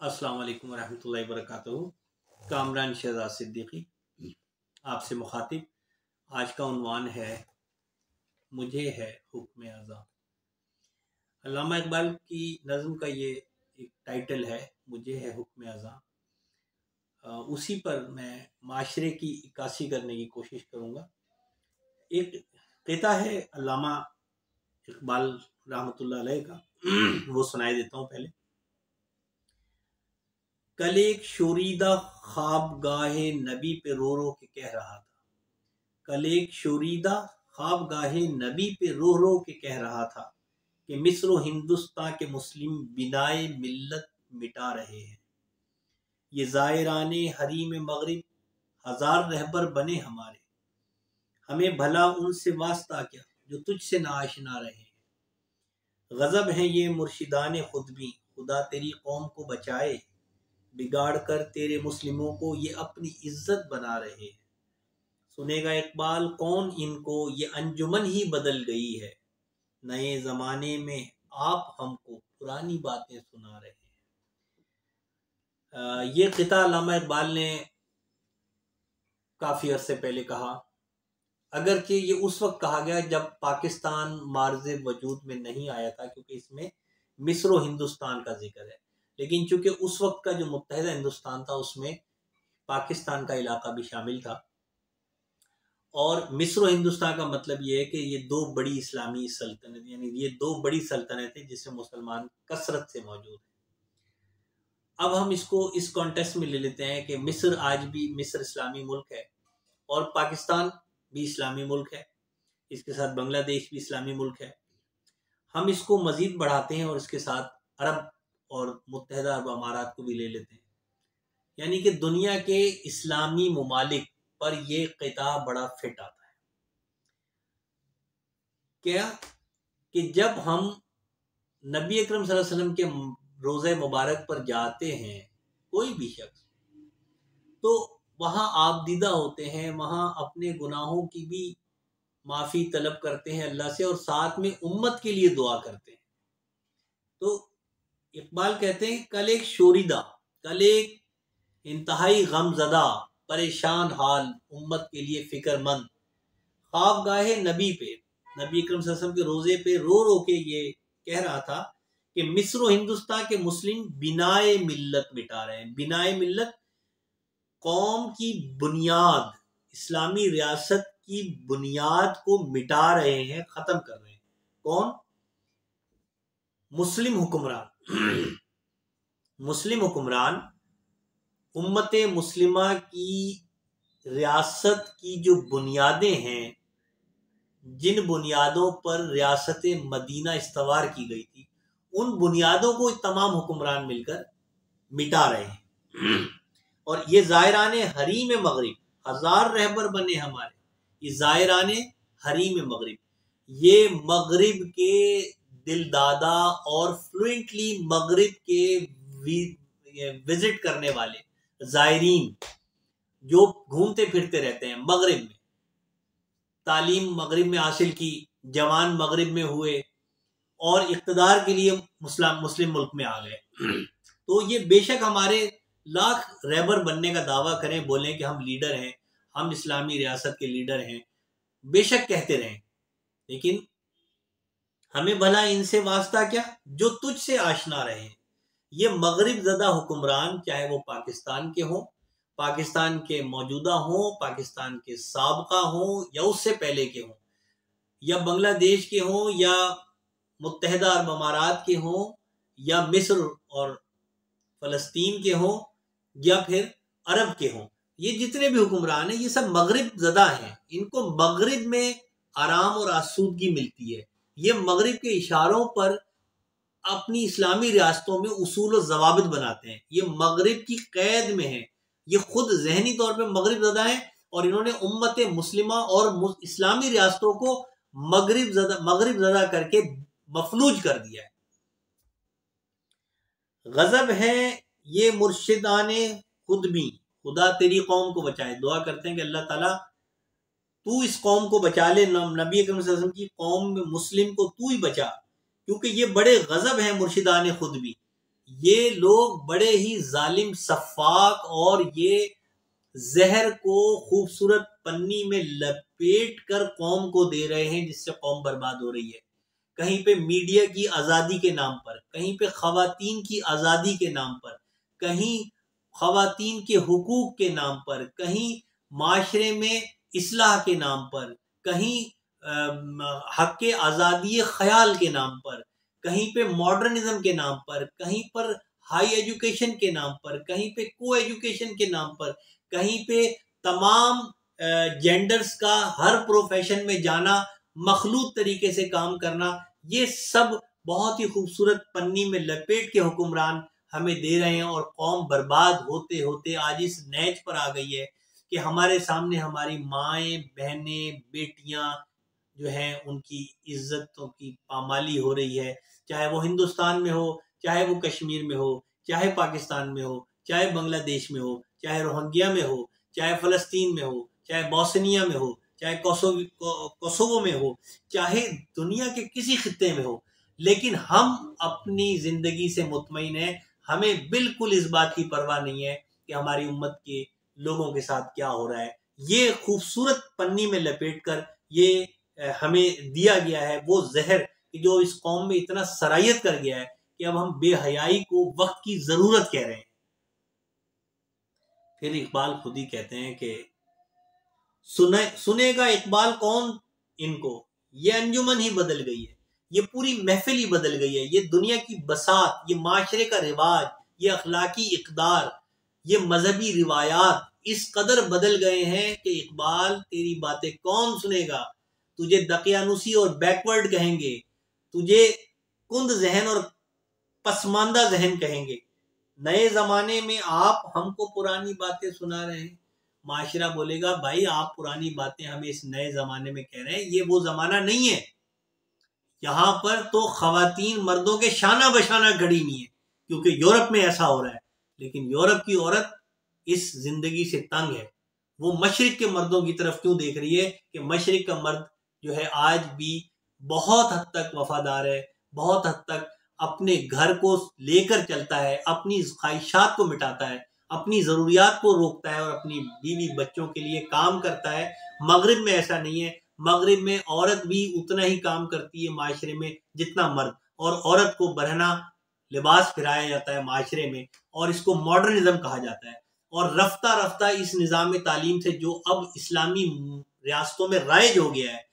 अस्सलाम वालेकुम वरहमतुल्लाहि वबरकातुहू। कामरान शहजाद सिद्दीकी आपसे मुखातिब। आज का उन्वान है मुझे है हुक्म अज़ा। अल्लामा इकबाल की नज़्म का ये एक टाइटल है, मुझे है हुक्म अज़ा। उसी पर मैं माशरे की इक्कासी करने की कोशिश करूँगा। एक क़िता है अल्लामा इकबाल रहमतुल्लाह अलैह का, वो सुनाई देता हूँ पहले। कल एक शोरीदा ख्वाबगाहे नबी पे रो रो के कह रहा था। कल एक शोरीदा ख्वाबगाहे नबी पे रो रो के कह रहा था कि मिस्र हिंदुस्तान के मुस्लिम बिनाए मिल्लत मिटा रहे हैं। ये ज़ायराने हरीम मगरिब हजार रहबर बने हमारे, हमें भला उनसे वास्ता क्या जो तुझसे नाआशना रहे हैं। गजब है ये मुर्शिदाने खुद भी, खुदा तेरी कौम को बचाए, बिगाड़ कर तेरे मुस्लिमों को ये अपनी इज्जत बना रहे हैं। सुनेगा इकबाल कौन इनको, ये अंजुमन ही बदल गई है, नए जमाने में आप हमको पुरानी बातें सुना रहे हैं। ये क़िता अल्लामा इकबाल ने काफ़ी अरसे पहले कहा, अगरचे ये उस वक्त कहा गया जब पाकिस्तान मार्ज़े वजूद में नहीं आया था, क्योंकि इसमें मिस्र हिंदुस्तान का जिक्र है। लेकिन चूंकि उस वक्त का जो मुत्तहिदा हिंदुस्तान था उसमें पाकिस्तान का इलाका भी शामिल था, और मिस्र हिंदुस्तान का मतलब ये है कि ये दो बड़ी इस्लामी सल्तनत, यानी ये दो बड़ी सल्तनतें जिसमें मुसलमान कसरत से मौजूद हैं। अब हम इसको इस कॉन्टेक्स्ट में ले लेते हैं कि मिस्र आज भी मिस्र इस्लामी मुल्क है और पाकिस्तान भी इस्लामी मुल्क है, इसके साथ बांग्लादेश भी इस्लामी मुल्क है। हम इसको मज़ीद बढ़ाते हैं और इसके साथ अरब और मुत्तहिदा अरब अमारात को भी ले लेते हैं, यानी कि दुनिया के इस्लामी मुमालिक पर यह क़िता बड़ा फिट आता है। क्या कि जब हम नबी अकरम सल्लल्लाहु अलैहि वसल्लम के रोज़े मुबारक पर जाते हैं कोई भी शख्स, तो वहाँ आप दीदा होते हैं, वहाँ अपने गुनाहों की भी माफ़ी तलब करते हैं अल्लाह से और साथ में उम्मत के लिए दुआ करते हैं। तो इकबाल कहते हैं कल एक शोरीदा, कल एक इंतहाई गमज़दा परेशान हाल उम्मत के लिए फ़िक्रमंद ख्वाबगाहे नबी पे, नबी अकरम सल्लल्लाहु अलैहि वसल्लम के रोज़े पे रो रो के ये कह रहा था कि मिस्र हिंदुस्तान के मुस्लिम बिनाए मिल्लत मिटा रहे हैं। बिनाए मिल्लत कौम की बुनियाद, इस्लामी रियासत की बुनियाद को मिटा रहे हैं, ख़त्म कर रहे हैं। कौन? मुस्लिम हुक्मरान। मुस्लिम हुक्मरान उम्मत मुस्लिमा की रियासत की जो बुनियादें हैं, जिन बुनियादों पर रियासत मदीना इस्तवार की गई थी, उन बुनियादों को तमाम हुक्मरान मिलकर मिटा रहे हैं। और ये ज़ायराने हरीम मगरिब हजार रहबर बने हमारे, ये ज़ायराने हरीम मगरिब, ये मगरिब के दिलदादा और फ्लुएंटली मगरिब के विजिट करने वाले ज़ायरीन जो घूमते फिरते रहते हैं मगरिब में, तालीम मगरिब में हासिल की, जवान मगरिब में हुए और इक़्तिदार के लिए मुस्लिम मुल्क में आ गए। तो ये बेशक हमारे लाख रहबर बनने का दावा करें, बोलें कि हम लीडर हैं, हम इस्लामी रियासत के लीडर हैं, बेशक कहते रहें, लेकिन हमें भला इनसे वास्ता क्या जो तुझसे आशना रहे। ये मगरिब ज़दा हुक्मरान, चाहे वो पाकिस्तान के हों, पाकिस्तान के मौजूदा हों, पाकिस्तान के साबका हों या उससे पहले के हों, या बांग्लादेश के हों, या मुत्तहिदा अरब अमारात के हों, या मिस्र और फ़लस्तीन के हों, या फिर अरब के हों, ये जितने भी हुक्मरान हैं ये सब मगरिब ज़दा हैं। इनको मगरिब में आराम और आसूदगी मिलती है। ये मगरिब के इशारों पर अपनी इस्लामी रियासतों में उसूल और ज़वाबित बनाते हैं। ये मगरिब की कैद में है, ये खुद जहनी तौर पे मगरिब ज़दा है और इन्होंने उम्मत मुस्लिमा और इस्लामी रियासतों को मगरिब ज़दा करके मफलूज कर दिया है। गजब है ये मुर्शिदाने खुद भी, खुदा तेरी कौम को बचाए। दुआ करते हैं कि अल्लाह ताला तू इस कौम को बचा ले, नबी अकरम सल्लल्लाहु अलैहि वसल्लम की कौम में मुस्लिम को तू ही बचा, क्योंकि ये बड़े गजब हैं मुर्शिदाने खुद भी। ये लोग बड़े ही जालिम, सफाक और ये जहर को खूबसूरत पन्नी में लपेट कर कौम को दे रहे हैं, जिससे कौम बर्बाद हो रही है। कहीं पे मीडिया की आज़ादी के नाम पर, कहीं पे खवातीन की आज़ादी के नाम पर, कहीं खवातीन के हुकूक के नाम पर, कहीं माशरे में इस्लाह के नाम पर, कहीं हक के आज़ादी ख्याल के नाम पर, कहीं पे मॉडर्निज्म के नाम पर, कहीं पर हाई एजुकेशन के नाम पर, कहीं पे को एजुकेशन के नाम पर, कहीं पे तमाम जेंडर्स का हर प्रोफेशन में जाना, मखलूत तरीके से काम करना, ये सब बहुत ही खूबसूरत पन्नी में लपेट के हुक्मरान हमें दे रहे हैं। और कौम बर्बाद होते होते आज इस नैज पर आ गई है कि हमारे सामने हमारी माएँ, बहनें, बेटियां जो हैं उनकी इज्जतों की पामाली हो रही है। चाहे वो हिंदुस्तान में हो, चाहे वो कश्मीर में हो, चाहे पाकिस्तान में हो, चाहे बांग्लादेश में हो, चाहे रोहिंग्या में हो, चाहे फ़लस्तीन में हो, चाहे बोस्निया में हो, चाहे कोसोवो में हो, चाहे दुनिया के किसी खित्ते में हो। लेकिन हम अपनी ज़िंदगी से मुतमईन हैं। हमें बिल्कुल इस बात की परवाह नहीं है कि हमारी उम्मत के लोगों के साथ क्या हो रहा है। ये खूबसूरत पन्नी में लपेट कर ये हमें दिया गया है वो जहर जो इस कौम में इतना सरायत कर गया है कि अब हम बेहयाई को वक्त की जरूरत कह रहे हैं। फिर इकबाल खुद ही कहते हैं कि सुनेगा इकबाल कौन इनको, ये अंजुमन ही बदल गई है, ये पूरी महफिल ही बदल गई है, ये दुनिया की बसात, ये माशरे का रिवाज, ये अखलाकी इकदार, ये मजहबी रिवायात इस कदर बदल गए हैं कि इकबाल तेरी बातें कौन सुनेगा। तुझे दकियानुसी और बैकवर्ड कहेंगे, तुझे कुंद जहन और पसमानदा जहन कहेंगे। नए जमाने में आप हमको पुरानी बातें सुना रहे हैं। माशरा बोलेगा भाई आप पुरानी बातें हमें इस नए जमाने में कह रहे हैं, ये वो जमाना नहीं है। यहाँ पर तो खवातीन मर्दों के शाना बशाना खड़ी हुई है, क्योंकि यूरोप में ऐसा हो रहा है। लेकिन यूरोप की औरत इस जिंदगी से तंग है। वो मशरिक के मर्दों की तरफ क्यों देख रही है कि मशरिक का मर्द जो है आज भी बहुत हद तक वफादार है, बहुत हद तक अपने घर को लेकर चलता है, अपनी ख्वाहिशात को मिटाता है, अपनी ज़रूरियात को रोकता है और अपनी बीवी बच्चों के लिए काम करता है। मगरिब में ऐसा नहीं है। मगरिब में औरत भी उतना ही काम करती है माशरे में जितना मर्द, और औरत को बरहना लिबास फिराया जाता है माशरे में, और इसको मॉडर्निज्म कहा जाता है। और रफ्ता रफ्ता इस निज़ाम तालीम से जो अब इस्लामी रियासतों में राइज हो गया है,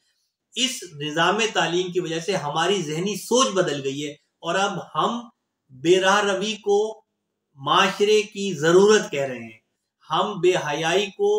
इस निज़ाम तालीम की वजह से हमारी जहनी सोच बदल गई है। और अब हम बेराह रवी को माशरे की ज़रूरत कह रहे हैं, हम बेहयाई को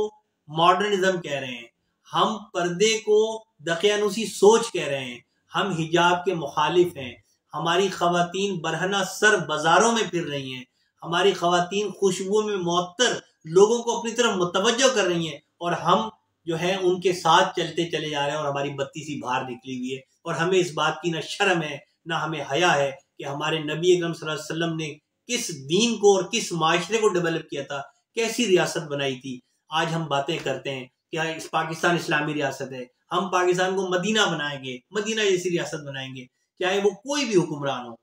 मॉडर्निज्म कह रहे हैं, हम पर्दे को दकियानुसी सोच कह रहे हैं, हम हिजाब के मुखालिफ हैं। हमारी खवातीन बरहना सर बाजारों में फिर रही हैं, हमारी खवातीन खुशबुओं में मुअत्तर लोगों को अपनी तरफ मुतवज्जो कर रही हैं, और हम जो है उनके साथ चलते चले जा रहे हैं और हमारी बत्ती सी बाहर निकली हुई है। और हमें इस बात की ना शर्म है ना हमें हया है कि हमारे नबी अकरम सल्लल्लाहु अलैहि वसल्लम ने किस दीन को और किस माशरे को डेवलप किया था, कैसी रियासत बनाई थी। आज हम बातें करते हैं कि पाकिस्तान इस्लामी रियासत है, हम पाकिस्तान को मदीना बनाएंगे, मदीना जैसी रियासत बनाएंगे। चाहे वो कोई भी हुक्मरान हो,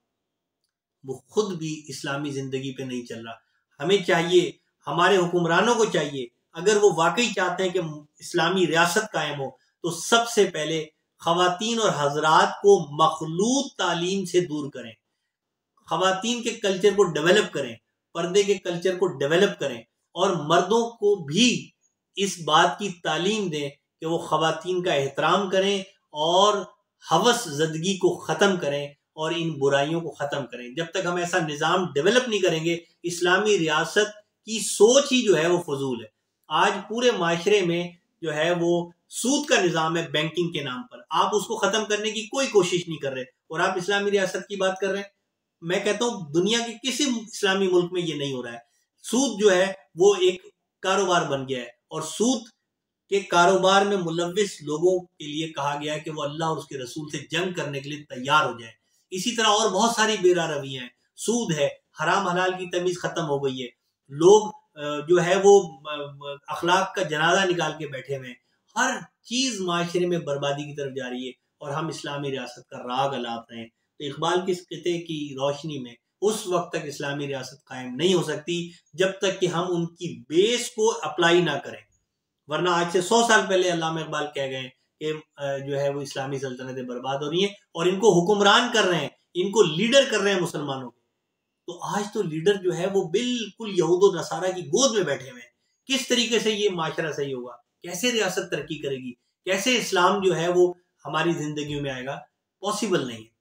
वो खुद भी इस्लामी जिंदगी पे नहीं चल रहा। हमें चाहिए, हमारे हुक्मरानों को चाहिए, अगर वो वाकई चाहते हैं कि इस्लामी रियासत कायम हो, तो सबसे पहले खवातीन और हजरात को मखलूत तालीम से दूर करें, खवातीन के कल्चर को डेवलप करें, पर्दे के कल्चर को डेवलप करें, और मर्दों को भी इस बात की तालीम दें कि वो खवातीन का एहतराम करें और हवस ज़दगी को ख़त्म करें और इन बुराइयों को ख़त्म करें। जब तक हम ऐसा निज़ाम डेवलप नहीं करेंगे, इस्लामी रियासत की सोच ही जो है वो फजूल है। आज पूरे माशरे में जो है वो सूद का निज़ाम है बैंकिंग के नाम पर, आप उसको ख़त्म करने की कोई कोशिश नहीं कर रहे और आप इस्लामी रियासत की बात कर रहे हैं। मैं कहता हूँ दुनिया के किसी इस्लामी मुल्क में ये नहीं हो रहा है। सूद जो है वो एक कारोबार बन गया है, और सूद के कारोबार में मुलव्विस लोगों के लिए कहा गया है कि वो अल्लाह और उसके रसूल से जंग करने के लिए तैयार हो जाए। इसी तरह और बहुत सारी बेरा रवियां हैं। सूद है, हराम हलाल की तमीज खत्म हो गई है, लोग जो है वो अखलाक का जनाजा निकाल के बैठे हुए हैं। हर चीज माशरे में बर्बादी की तरफ जा रही है और हम इस्लामी रियासत का राग अलाप रहे हैं। तो इकबाल की इस किते की रोशनी में उस वक्त तक इस्लामी रियासत कायम नहीं हो सकती जब तक कि हम उनकी बेस को अप्लाई ना करें। वरना आज से 100 साल पहले अल्लामा इकबाल कह गए कि जो है वो इस्लामी सल्तनतें बर्बाद हो रही हैं और इनको हुक्मरान कर रहे हैं, इनको लीडर कर रहे हैं मुसलमानों के। तो आज तो लीडर जो है वो बिल्कुल यहूद और नसारा की गोद में बैठे हुए हैं। किस तरीके से ये माशरा सही होगा, कैसे रियासत तरक्की करेगी, कैसे इस्लाम जो है वो हमारी जिंदगी में आएगा, पॉसिबल नहीं है।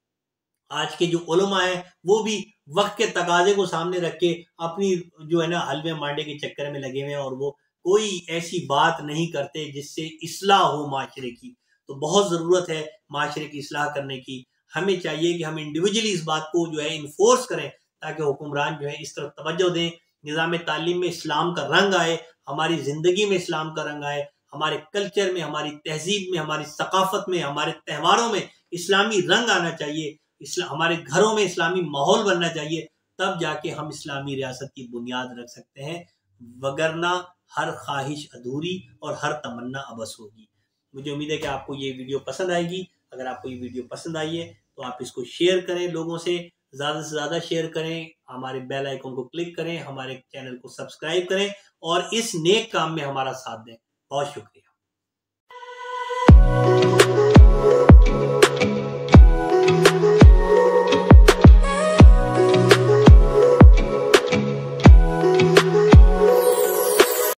आज के जो उलमा है वो भी वक्त के तकाजे को सामने रख के अपनी जो है ना हलवे मांडे के चक्कर में लगे हुए हैं और वो कोई ऐसी बात नहीं करते जिससे इस्लाह हो माशरे की। तो बहुत ज़रूरत है माशरे की इस्लाह करने की। हमें चाहिए कि हम इंडिविजुअली इस बात को जो है इन्फोर्स करें ताकि हुक्मरान जो है इस तरफ तवज्जो दें, निज़ाम तालीम में इस्लाम का रंग आए, हमारी ज़िंदगी में इस्लाम का रंग आए, हमारे कल्चर में, हमारी तहजीब में, हमारी सकाफत में, हमारे त्योहारों में इस्लामी रंग आना चाहिए, हमारे घरों में इस्लामी माहौल बनना चाहिए। तब जाके हम इस्लामी रियासत की बुनियाद रख सकते हैं, वगरना हर ख्वाहिश अधूरी और हर तमन्ना अबस होगी। मुझे उम्मीद है कि आपको ये वीडियो पसंद आएगी। अगर आपको ये वीडियो पसंद आई है तो आप इसको शेयर करें, लोगों से ज़्यादा शेयर करें, हमारे बेल आइकन को क्लिक करें, हमारे चैनल को सब्सक्राइब करें और इस नेक काम में हमारा साथ दें। बहुत शुक्रिया।